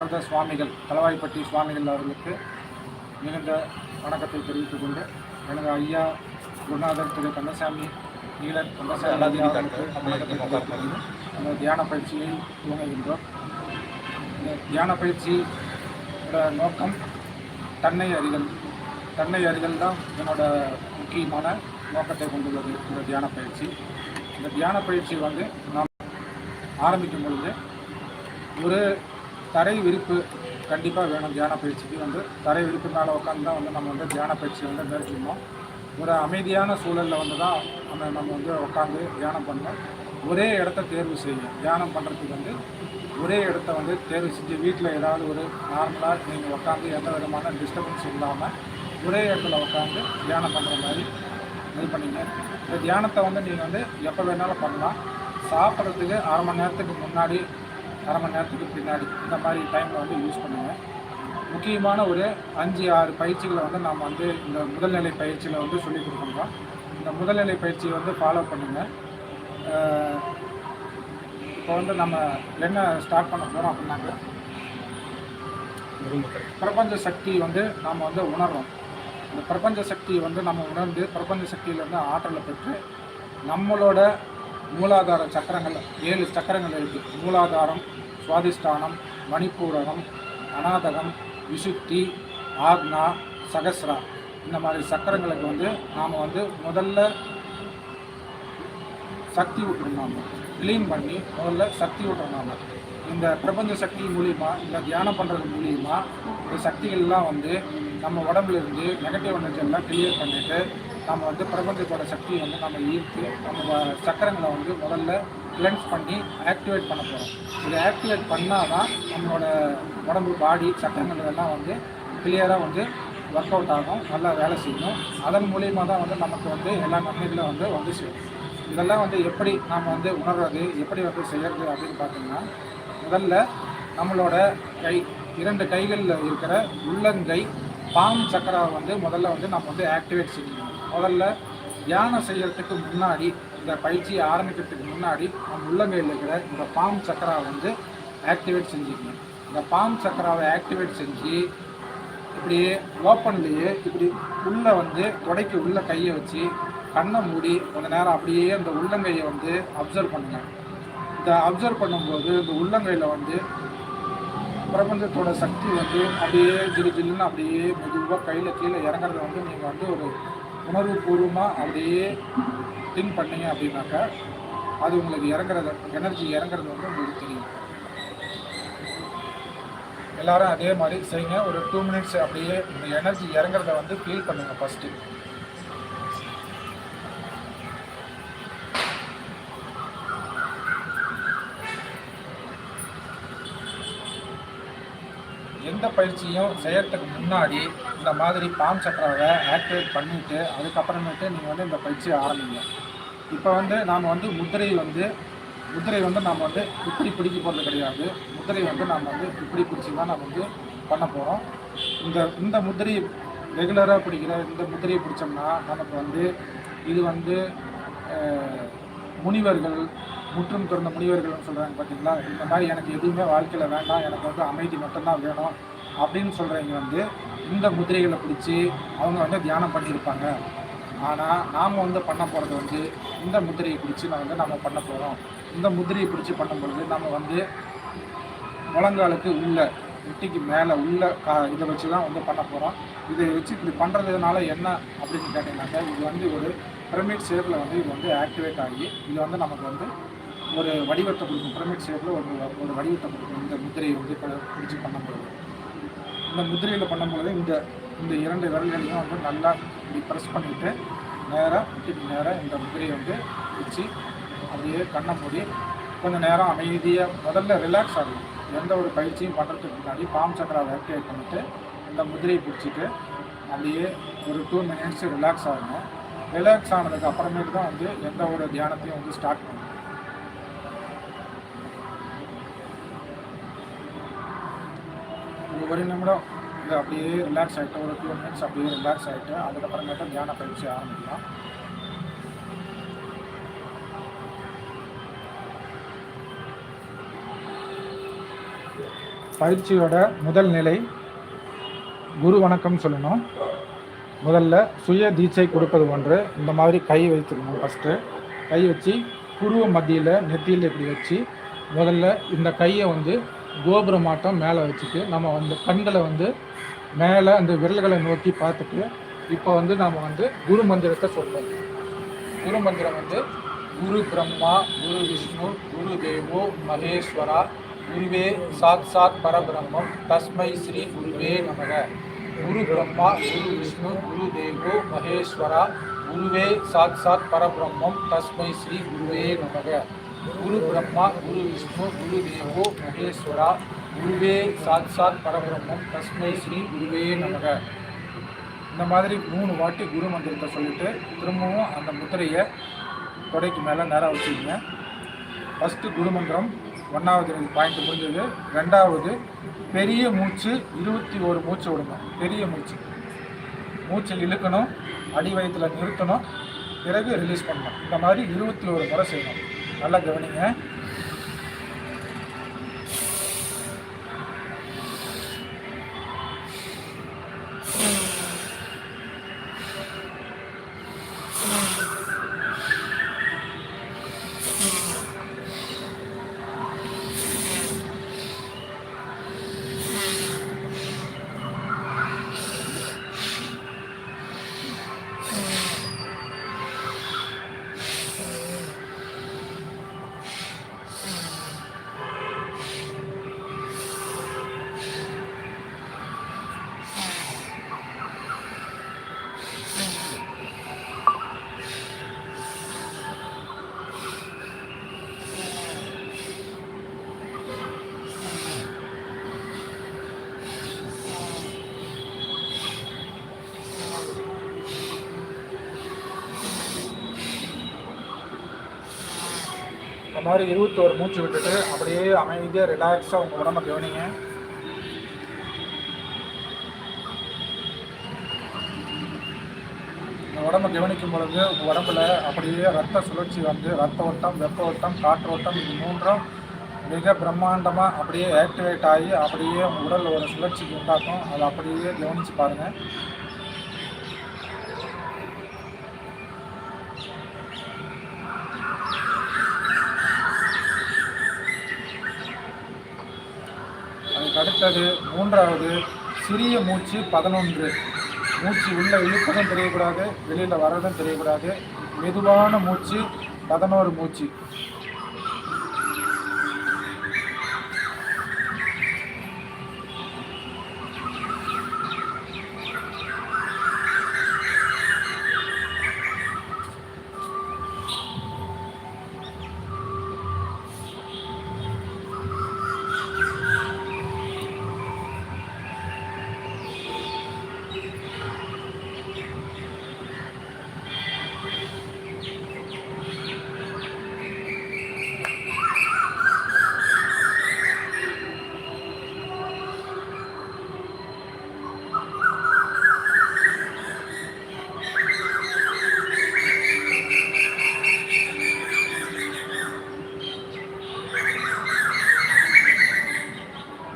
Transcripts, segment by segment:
சுவாமிகள் தளவாய்ப்பட்டி சுவாமிகள் அவர்களுக்கு மிகுந்த வணக்கத்தை தெரிவித்துக் கொண்டு எனது ஐயா குருநாதர் திரு கந்தசாமி நீலன் கந்தசாமி அவர்களுக்கு வணக்கத்தை தெரிவித்துக் கொண்டு அந்த தியான பயிற்சியை துவங்குகின்றோம். இந்த தியான பயிற்சியோட நோக்கம் தன்னை அறிதல் தான் என்னோட முக்கியமான நோக்கத்தை கொண்டுள்ளது. இந்த தியான பயிற்சி நாம் ஆரம்பிக்கும் பொழுது ஒரு தரை விரிப்பு கண்டிப்பாக வேணும். தியான பயிற்சிக்கு தரை விரிப்பு மேலே உட்காந்து தான் நம்ம தியான பயிற்சியை மேற்கொள்ளணும். ஒரு அமைதியான சூழலில் தான் நம்ம உட்காந்து தியானம் பண்ணணும். ஒரே இடத்த தேர்வு செய்யணும். தியானம் பண்ணுறதுக்கு ஒரே இடத்த தேர்வு செஞ்சு வீட்டில் ஏதாவது ஒரு நார்மலாக நீங்கள் உட்காந்து எந்த விதமான டிஸ்டர்பன்ஸ் இல்லாமல் ஒரே இடத்துல உட்காந்து தியானம் பண்ணுற மாதிரி இது பண்ணிங்க. இந்த தியானத்தை நீங்கள் எப்போ வேணாலும் பண்ணலாம். சாப்பிட்றதுக்கு அரை மணி நேரத்துக்கு முன்னாடி, அரை மணி நேரத்துக்கு பின்னாடி இந்த மாதிரி டைமில் யூஸ் பண்ணுங்கள். முக்கியமான ஒரு 5-6 பயிற்சிகளை நாம் இந்த முதல்நிலை பயிற்சியில் சொல்லிக் கொடுக்குறோம். இந்த முதல்நிலை பயிற்சியை ஃபாலோ பண்ணுங்கள். இப்போ நம்ம என்ன ஸ்டார்ட் பண்ண போகிறோம் அப்படின்னாக்க, பிரபஞ்ச சக்தி நாம் உணர்றோம். இந்த பிரபஞ்ச சக்தியை நம்ம உணர்ந்து பிரபஞ்ச சக்தியிலேருந்து ஆற்றலை பெற்று நம்மளோட மூலாதார சக்கரங்கள் 7 சக்கரங்கள் இருக்குது. மூலாதாரம், சுவாதிஷ்டானம், மணிப்பூரகம், அநாதகம், விசுத்தி, ஆக்னா, சகஸ்ரா இந்த மாதிரி சக்கரங்களுக்கு நாம் முதல்ல சக்தி விட்டுருந்தாங்க. க்ளீன் பண்ணி முதல்ல சக்தி விட்டுருந்தாங்க. இந்த பிரபஞ்ச சக்தி மூலிமா, இந்த தியானம் பண்ணுறது மூலிமா இந்த சக்திகள்லாம் நம்ம உடம்புலேருந்து நெகட்டிவ் எனர்ஜியெல்லாம் கிளியர் பண்ணிவிட்டு நம்ம பிரபஞ்சத்தோட சக்தியை நம்ம ஈர்த்து நம்ம சக்கரங்களை முதல்ல கிளென்ஸ் பண்ணி ஆக்டிவேட் பண்ண போகிறோம். இதை ஆக்டிவேட் பண்ணால் தான் நம்மளோட உடம்பு பாடி சக்கரங்கள் எல்லாம் கிளியராக ஒர்க் அவுட் ஆகும், நல்லா வேலை செய்யணும். அதன் மூலிமா தான் நமக்கு எல்லா நன்மைகளும் சேரும். இதெல்லாம் எப்படி நாம் உணர்றது, எப்படி செய்கிறது அப்படின்னு பார்த்தீங்கன்னா, முதல்ல நம்மளோட கை 2 கைகளில் இருக்கிற உள்ளங்கை பாம் சக்கராவை முதல்ல நம்ம ஆக்டிவேட் செய்யணும். முதல்ல தியானம் செய்யறதுக்கு முன்னாடி, இந்த பயிற்சி ஆரம்பிக்கிறதுக்கு முன்னாடி நம்ம உள்ளங்கையில் இருக்கிற இந்த பாம் சக்கராவை ஆக்டிவேட் செஞ்சுக்கணும். இந்த பாம் சக்கராவை ஆக்டிவேட் செஞ்சு இப்படியே ஓப்பன்லேயே இப்படி உள்ளே தொடைக்கு உள்ள கையை வச்சு கண்ணை மூடி கொஞ்ச நேரம் அப்படியே அந்த உள்ளங்கையை அப்சர்வ் பண்ணுங்க. இந்த அப்சர்வ் பண்ணும்போது இந்த உள்ளங்கையில் பிரபஞ்சத்தோட சக்தி அப்படியே ஜில்லுன்னு அப்படியே மெதுவாக கையில் கீழே இறங்குறத நீங்கள் ஒரு உணர்வு பூர்வமாக அப்படியே திங்க் பண்ணீங்க அப்படின்னாக்கா அது உங்களுக்கு எனர்ஜி இறங்குறது உங்களுக்கு தெரியும். எல்லாரும் அதே மாதிரி செய்யுங்க. ஒரு 2 மினிட்ஸ் அப்படியே இந்த எனர்ஜி இறங்குறத ஃபீல் பண்ணுங்கள். ஃபஸ்ட்டு எந்த பயிற்சியும் செய்யறதுக்கு முன்னாடி இந்த மாதிரி பாம் சக்கராவை ஆக்டிவேட் பண்ணிவிட்டு அதுக்கப்புறமேட்டு நீங்கள் இந்த பயிற்சியை ஆரம்பிங்க. இப்போ நாம் முத்திரை நாம் இப்படி பிடிக்க போகிறது கிடையாது. முத்திரை நாம் இப்படி பிடிச்சி தான் நம்ம பண்ண போகிறோம். இந்த முத்திரை ரெகுலராக பிடிக்கிற இந்த முத்திரையை பிடிச்சோம்னா நமக்கு இது முனிவர்கள், முற்றும் துறந்த முனிவர்கள்னு சொல்கிறாங்க பார்த்தீங்களா. இந்த மாதிரி எனக்கு எதுவுமே வாழ்க்கையில் வேண்டாம், எனக்கு அமைதி மட்டும்தான் வேணும் அப்படின்னு சொல்கிறவங்க இந்த முதிரைகளை பிடிச்சி அவங்க தியானம் பண்ணியிருப்பாங்க. ஆனால் நாம் பண்ண போகிறது இந்த முதிரையை பிடிச்சி நம்ம பண்ண போகிறோம். இந்த முதிரையை பிடிச்சி பண்ணும்பொழுது நம்ம முழங்காலுக்கு உள்ள முட்டிக்கு மேலே உள்ள இதை வச்சு தான் பண்ண போகிறோம். இதை வச்சு இப்படி பண்ணுறதுனால என்ன அப்படின்னு கேட்டிங்கனாக்கா, இது ஒரு பிரமிட் ஷேப்பில் இது ஆக்டிவேட் ஆகி இது நமக்கு ஒரு வடிவத்தை கொடுக்கும். பிரமிட் ஷேப்பில் ஒரு வடிவத்தை கொடுக்கும். இந்த முதிரையை பிடிச்சி பண்ணும்பொழுது, இந்த முதிரையில் பண்ணும்பொழுது இந்த 2 விரல்களையும் நல்லா இப்படி ப்ரெஸ் பண்ணிவிட்டு நேராக முட்டிக்கு நேராக இந்த முதிரையை பிடிச்சி அப்படியே கண்ணை மூடி கொஞ்சம் நேரம் அமைதியாக முதல்ல ரிலாக்ஸ் ஆகணும். எந்த ஒரு பயிற்சியும் பண்ணுறதுக்கு முன்னாடி பாம் சக்கராவை ஆக்டிவேட் பண்ணிவிட்டு இந்த முதிரையை பிடிச்சிட்டு அப்படியே ஒரு 2 மினிட்ஸ் ரிலாக்ஸ் ஆகணும். ரிலாக்ஸ் ஆனதுக்கு அப்புறமேட்டு தான் எந்த ஒரு தியானத்தையும் ஸ்டார்ட் பண்ணணும். ஒரு நிமிடம் இது அப்படியே ரிலாக்ஸ் ஆகிட்டு, ஒரு 2 மினிட்ஸ் அப்படியே ரிலாக்ஸ் ஆகிட்டு அதுக்கப்புறமேட்டு தியான பயிற்சி ஆரம்பிக்கலாம். பயிற்சியோட முதல் நிலை குரு வணக்கம் சொல்லணும். முதல்ல சுய தீட்சை கொடுப்பது ஒன்று. இந்த மாதிரி கை வைத்துக்கணும். ஃபஸ்ட்டு கை வச்சு புருவ மத்தியில் நெத்தியில் இப்படி வச்சு முதல்ல இந்த கையை வந்து கோபுரமாட்டம் மேலே வச்சுட்டு நம்ம வந்து கண்களை வந்து மேலே அந்த விரல்களை நோக்கி பார்த்துட்டு இப்போ வந்து நம்ம வந்து குரு மந்திரத்தை சொல்கிறோம். குரு மந்திரம் வந்து குரு பிரம்மா குரு விஷ்ணு குரு தேவோ மகேஸ்வரா குருவே சாத் சாத் பரபிரம்மம் தஸ்மை ஸ்ரீ குருவே நமக. குரு பிரம்மா குரு விஷ்ணு குரு தேவோ மகேஸ்வரா குருவே சாத் சாத் பரபிரம்மம் தஸ்மை ஸ்ரீ குருவே நமக. குரு பிரம்மா குரு விஷ்ணு குரு தேவோ மகேஸ்வரா குருவே சாத் சாத் பரபிரம்மம் தஸ்மை ஸ்ரீ குருவே நமக. இந்த மாதிரி 3 வாட்டி குரு மந்திரத்தை சொல்லிவிட்டு திரும்பவும் அந்த முத்திரையை தொடைக்கு மேலே நேராக வச்சுக்கோங்க. ஃபஸ்ட்டு குரு மந்திரம் 1வது பாயிண்ட் முடிஞ்சது. 2வது பெரிய மூச்சு 21 மூச்சு விடணும். பெரிய மூச்சு இழுக்கணும், அடி வயிற்றில் நிறுத்தணும், பிறகு ரிலீஸ் பண்ணணும். இந்த மாதிரி 21 முறை செய்யணும். நல்லா கவனிங்க. இந்த மாதிரி 21 மூச்சு விட்டுட்டு அப்படியே அமைதியாக ரிலாக்ஸாக உங்கள் உடம்பை கவனிங்க. இந்த உடம்பை கவனிக்கும் பொழுது உங்கள் உடம்புல அப்படியே ரத்த சுழற்சி வந்து ரத்த ஓட்டம், வெப்ப ஓட்டம், காற்று ஓட்டம் இது 3ம் மிக பிரம்மாண்டமாக அப்படியே ஆக்டிவேட் ஆகி அப்படியே உங்கள் உடலில் ஒரு சுழற்சிக்கு உண்டாக்கும். அதை அப்படியே கவனித்து பாருங்கள். அடுத்தது 3வது சிறிய மூச்சு 11. மூச்சு உள்ளே இழுப்பதும் தெரியக்கூடாது, வெளியில் வர்றதும் தெரியக்கூடாது. மெதுவான மூச்சு 11 மூச்சு.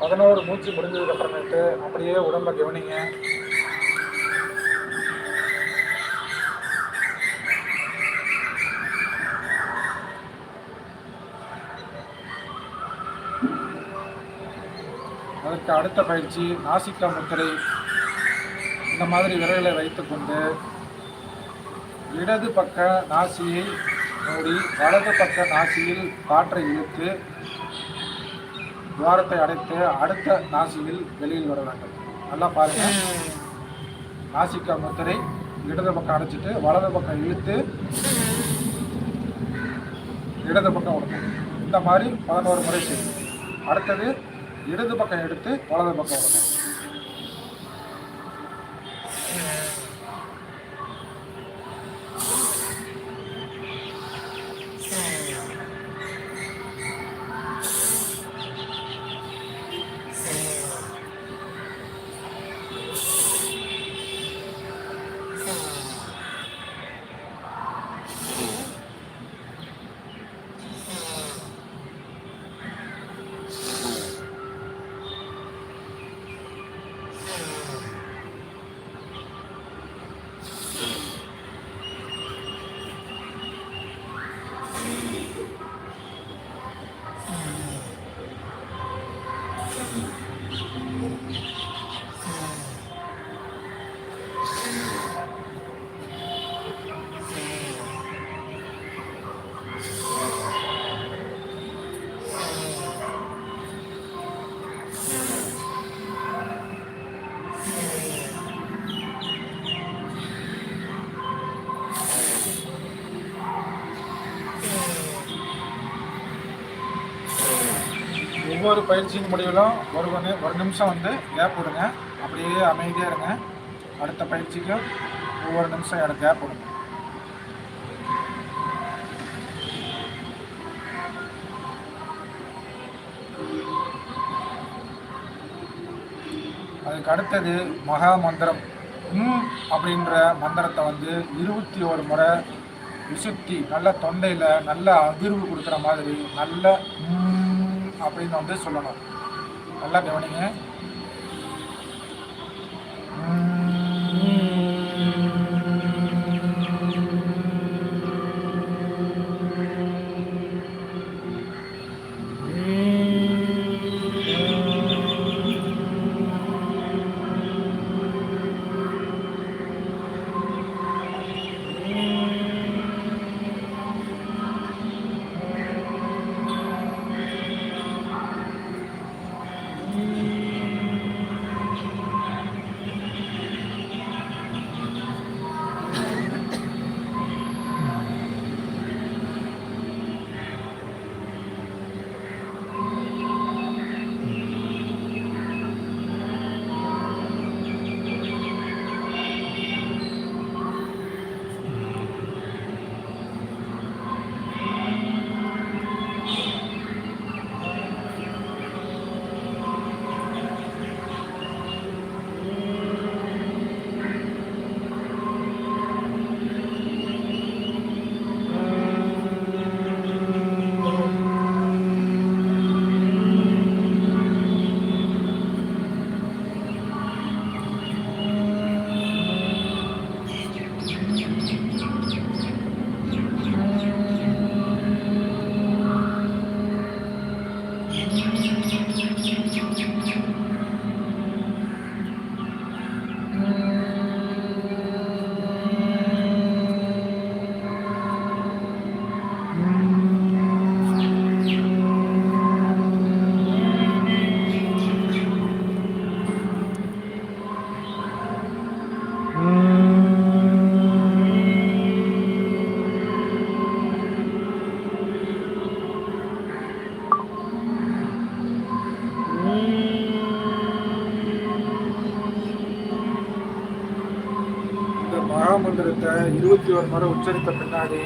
பதினோரு மூச்சு முடிஞ்சதுக்கு அப்புறமேட்டு அப்படியே உடம்பை கவனிங்க. அதற்கு அடுத்த பயிற்சி நாசிக்கா முத்திரை. இந்த மாதிரி விரல்களை வைத்துக்கொண்டு இடது பக்க நாசியை மூடி வலது பக்க நாசியில் காற்றை இழுத்து துவாரத்தை அடைத்து அடுத்த நாசியில் வெளியில் வர வேண்டும். நல்லா பாருங்க. நாசிக்கா முத்திரை இடது பக்கம் அடைச்சிட்டு வலது பக்கம் இழுத்து இடது பக்கம் விடணும். இந்த மாதிரி 11 முறை செய்யும். அடுத்தது இடது பக்கம் எடுத்து வலது பக்கம் விடணும். ஒவ்வொரு பயிற்சியின் முடிவிலும் ஒரு நிமிஷம் வந்து கேப் விடுங்க. அப்படியே அமைதியாக இருங்க. அடுத்த பயிற்சிக்கும் ஒவ்வொரு நிமிஷம் கேப் விடுங்க. அதுக்கு அடுத்தது மகா மந்திரம் அப்படின்ற மந்திரத்தை வந்து 21 முறை விசுத்தி நல்ல தொண்டையில் நல்ல அதிர்வு கொடுக்குற மாதிரி நல்ல அப்படின்னு வந்து சொல்லணும். நல்லா கவனிங்க. மகாமந்திரத்தை 21 முறை உச்சரித்த பின்னாடி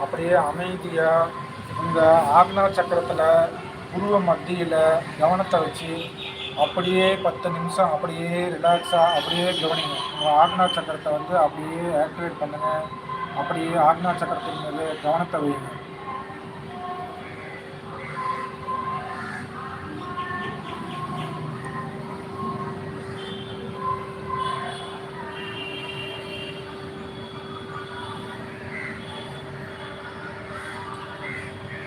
அப்படியே அமைதியாக உங்கள் ஆக்னா சக்கரத்தில் உருவ மத்தியில் கவனத்தை வச்சு அப்படியே 10 நிமிஷம் அப்படியே ரிலாக்ஸாக அப்படியே கவனிங்க. உங்கள் ஆக்னா சக்கரத்தை வந்து அப்படியே ஆக்டிவேட் பண்ணுங்கள். அப்படியே ஆக்னா சக்கரத்தின் மீது கவனத்தை வைங்க.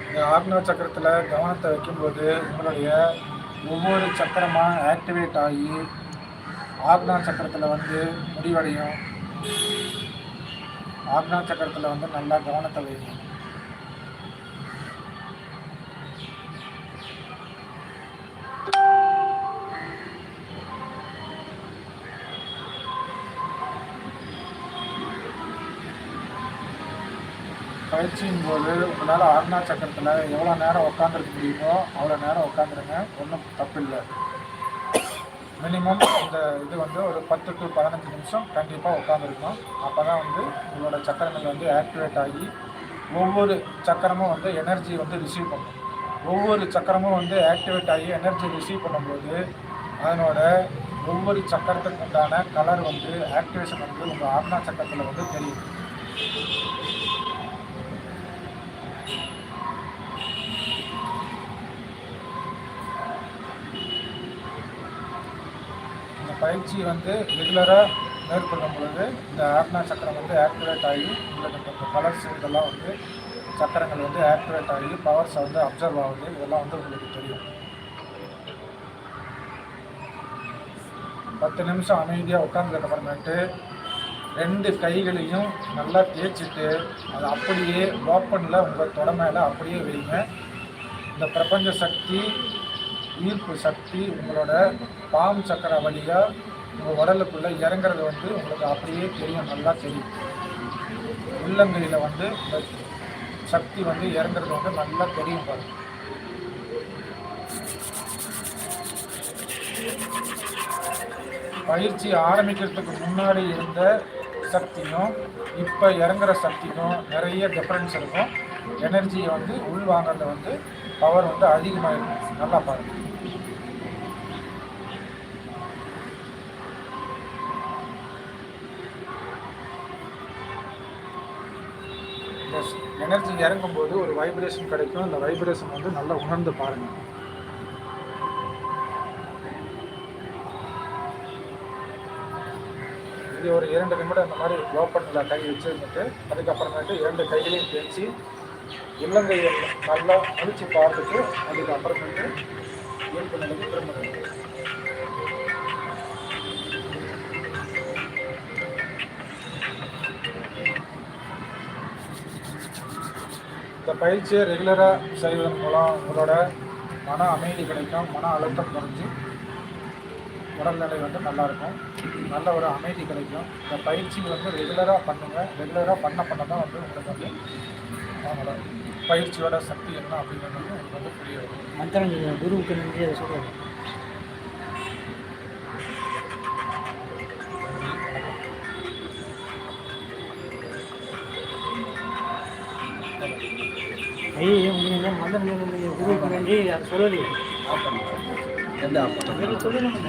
இந்த ஆக்னா சக்கரத்தில் கவனத்தை வைக்கும்போது உங்களுடைய ஒவ்வொரு சக்கரமாக ஆக்டிவேட் ஆகி ஆக்னா சக்கரத்தில் வந்து முடிவடையும். ஆக்னா சக்கரத்தில் வந்து நல்லா கவனத்தை வைங்க. பயிற்சியின் போது உங்களால் ஆக்னா சக்கரத்தில் எவ்வளோ நேரம் உட்காந்துருக்க முடியுமோ அவ்வளோ நேரம் உட்காந்துருங்க. ஒன்றும் தப்பில்லை. மினிமம் இந்த இது வந்து ஒரு 10 to 15 நிமிஷம் கண்டிப்பாக உட்காந்துருக்கணும். அப்போ தான் வந்து உங்களோட சக்கரங்கள் வந்து ஆக்டிவேட் ஆகி ஒவ்வொரு சக்கரமும் வந்து எனர்ஜி வந்து ரிசீவ் பண்ணும். ஒவ்வொரு சக்கரமும் வந்து ஆக்டிவேட் ஆகி எனர்ஜி ரிசீவ் பண்ணும்போது அதனோட ஒவ்வொரு சக்கரத்துக்கு உண்டான கலர் வந்து ஆக்டிவேஷன் வந்து உங்கள் ஆக்னா சக்கரத்தில் வந்து தெரியும். பயிற்சி வந்து ரெகுலராக மேற்கொள்ளும் பொழுது இந்த ஆக்னா சக்கரம் வந்து ஆக்டிவேட் ஆகி உங்களுக்கு இந்த கலர்ஸ் இதெல்லாம் வந்து சக்கரங்கள் வந்து ஆக்டிவேட் ஆகி பவர்ஸை வந்து அப்சர்வ் ஆகுது. இதெல்லாம் வந்து உங்களுக்கு தெரியும். 10 நிமிஷம் அமைதியாக உட்கார்ந்ததுக்கப்புறமேட்டு 2 கைகளையும் நல்லா தேய்ச்சிட்டு அதை அப்படியே ஓப்பனில் உங்கள் தொட மேலே அப்படியே வைங்க. இந்த பிரபஞ்ச சக்தி ஈர்ப்பு சக்தி உங்களோட பாம் சக்கர வழியாக உங்கள் உடலுக்குள்ளே இறங்குறது வந்து உங்களுக்கு அப்படியே தெரியும். நல்லா தெரியும். உள்ளங்கையில் வந்து இந்த சக்தி வந்து இறங்குறது வந்து நல்லா தெரியும் பாருங்கள். பயிற்சி ஆரம்பிக்கிறதுக்கு முன்னாடி இருந்த சக்தியும் இப்போ இறங்குற சக்திக்கும் நிறைய டிஃப்ரென்ஸ் இருக்கும். எனர்ஜியை வந்து உள்வாங்கிறத வந்து பவர் வந்து அதிகமாக இருக்கும். நல்லா பாருங்கள். இந்த எனர்ஜி இறங்கும்போது ஒரு வைப்ரேஷன் கிடைக்கும். அந்த வைப்ரேஷன் வந்து நல்லா உணர்ந்து பாருங்கள். இது ஒரு 2 நிமிடம் இந்த மாதிரி ஓப்பனில் கை வச்சுருந்துட்டு அதுக்கப்புறமேட்டு 2 கைகளையும் தேய்ச்சி உள்ளங்கையை நல்லா அழிச்சு பார்த்துட்டு அதுக்கப்புறமேட்டு இயல்பு நிலைக்கு திரும்ப. இந்த பயிற்சியை ரெகுலராக செய்வதன் மூலம் உங்களோட மன அமைதி கிடைக்கும். மன அழுத்தம் குறைஞ்சி உடல்நிலை வந்து நல்லாயிருக்கும். நல்ல ஒரு அமைதி கிடைக்கும். இந்த பயிற்சி வந்து ரெகுலராக பண்ணுங்கள். ரெகுலராக பண்ண தான் வந்து உங்களுக்கு வந்து அவங்களோட பயிற்சியோட சக்தி என்ன அப்படிங்கிறது வந்து உங்களுக்கு வந்து புரிய வரும். மந்திரம் குருவுக்கு நன்றி அதை சொல்லுவாங்க. ஐயோ மந்திரம் குருவுக்கு நன்றி அதை சொல்லலையே. சொல்லணும்.